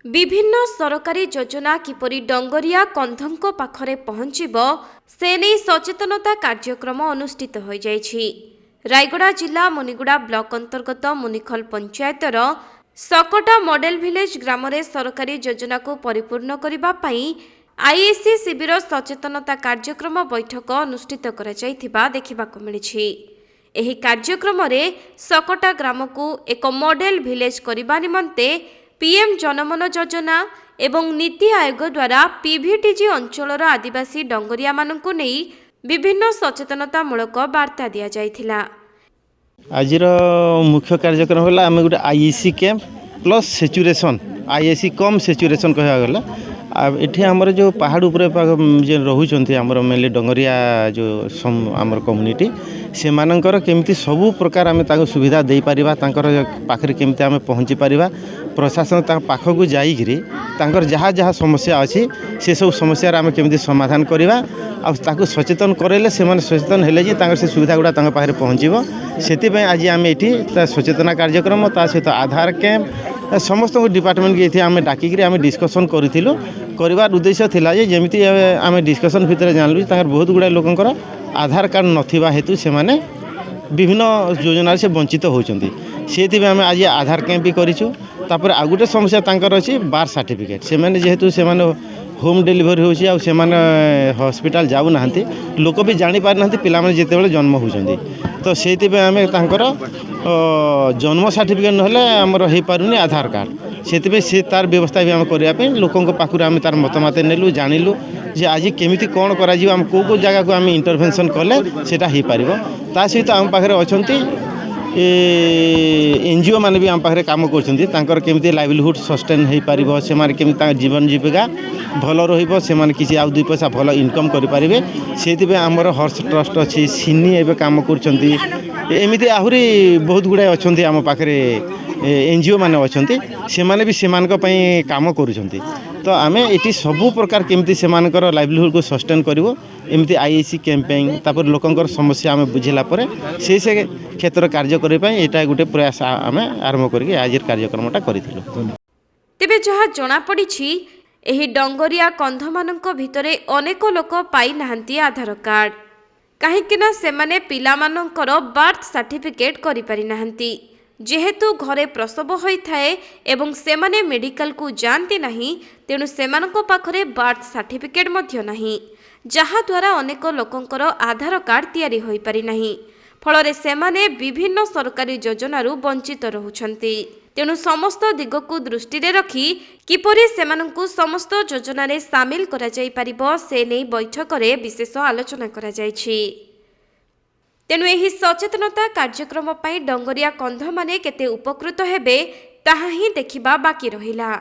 विभिन्न सरकारी योजना किपरि डंगरिया कंधों पाखरे पहुंचीबो से नहीं सचेतनता कार्यक्रम अनुष्ठित हो जाइछि। रायगड़ा जिला मुनिगुड़ा ब्लॉक अंतर्गत मुनिखल पंचायतर सकटा मॉडल विलेज ग्राम रे सरकारी योजना को परिपूर्ण करिबा पई आईएसी शिविर सचेतनता कार्यक्रम बैठक अनुष्ठित करा जायथिबा देखिबाको मिलिछि। एही कार्यक्रम रे सकटा ग्राम को एक मॉडल विलेज करिबा निमंते पीएम जनमन योजना एवं नीति आयोग द्वारा पीवीटीजी अंचलर आदिवासी डंगरिया मानकु नहीं विभिन्न सचेतनतामूलक वार्ता दिया जायथिला। आज मुख्य कार्यक्रम है आम गोटे IAC camp plus saturation IAC cum saturation कह गला। ये आमर जो पहाड़ उपर जो रोच मेनली डंगरिया जो आमर कम्युनिटी से मानकर केमती सबू प्रकार आम सुविधा दे पारिबा पाखरे केमती आम पहुँची पारिबा प्रशासन पाखक जाइकरी जहाँ जहाँ समस्या अच्छी से सब समस्या आम केमती समाधान करवा आउ सचेतन करेले से सचेतन हेले से सुविधा गुड़ा पाखे पहुँचब से आज आम ये सचेतना कार्यक्रम ता सहित आधार कैंप समस्त डिपार्टमेंट के आम डाकिक आम डिस्कसन करूँ कर उद्देश्य थिला जे जमिति आम डिस्कसन भितर जानलु बहुत गुड़ा लोकंकर आधार कार्ड नथिबा हेतु से माने विभिन्न योजना से वंचित होती से आम आज आधार कैंप भी करूँ। तापर आ गोटे समस्या तांकर अच्छी बार सर्टिफिकेट से माने जेहेतु से माने होम डिलीवरी होची आ से माने हॉस्पिटल जाऊ नाहंती लोक भी जानी पार नाहंती पिला माने जेते बेले जन्म होचंदी तो सेति पे आमे तांकर जन्म सर्टिफिकेट नहले हमर हे पारुनी आधार कार्ड सेति पे से तार व्यवस्था भी हम करिया पे लोकन को पाखुर आमे तार मतमत नेलु जानिलु जे आज केमिति कोन करा जीव हम को जगह को आमे इंटरवेंशन कले सेटा हे पारिबो ता सहित हम पाखरे अछंती एनजीओ मैंने भी आम पाखे कम करमती लाइवलीहुड सस्टेन हो पार से केमी जीवन जीविका भल रही किसी आउ दुई पैसा भल इनकम करेंगे से आमर हर्ष ट्रस्ट अच्छी सिनी एवं कम करमती आहरी बहुत गुड़ाए अच्छा आम पाखे एनजीओ मैंने अच्छा से मैंने भी से कम कर तो आम ये सबू प्रकार केमती से लाइवलीहुड को सस्टेन करूँ एमती आईएसी कैंपेन तापर लोकंकर समस्या आम बुझेला से क्षेत्र कार्य करने गोटे प्रयास आम आरंभ करके आज कार्यक्रमटा करूँ। तेबे जहाँ जना पड़ी एही डंगरिया कंध मानक भितरे अनेक लोक पाई नाहंती आधार कार्ड काहेकिना सेमाने पिला मानकर बर्थ सर्टिफिकेट करि पारि नाहंती जेहेतु घरे प्रसव होइथाए एवं सेमाने मेडिकल को जानती नहीं तेणु सेमानक पाखरे बर्थ सर्टिफिकेट मध्य नहीं जहा द्वारा अनेक लोकंकर आधार कार्ड तैयारी होई पारि नहीं फलरे सेमाने विभिन्न सरकारी योजनारू वंचित रहुछंती तेणु समस्त दिग को दृष्टि रखी किपरि सेमानंकु समस्त योजना रे शामिल करा जाई परिबो से नै बैठक रे विशेष आलोचना करा जायछि। तेणु एही सचेतनता कार्यक्रम पई डंगरिया कंध माने केते उपकृत हेबे ताहा ही देखिबा बाकी रहिला।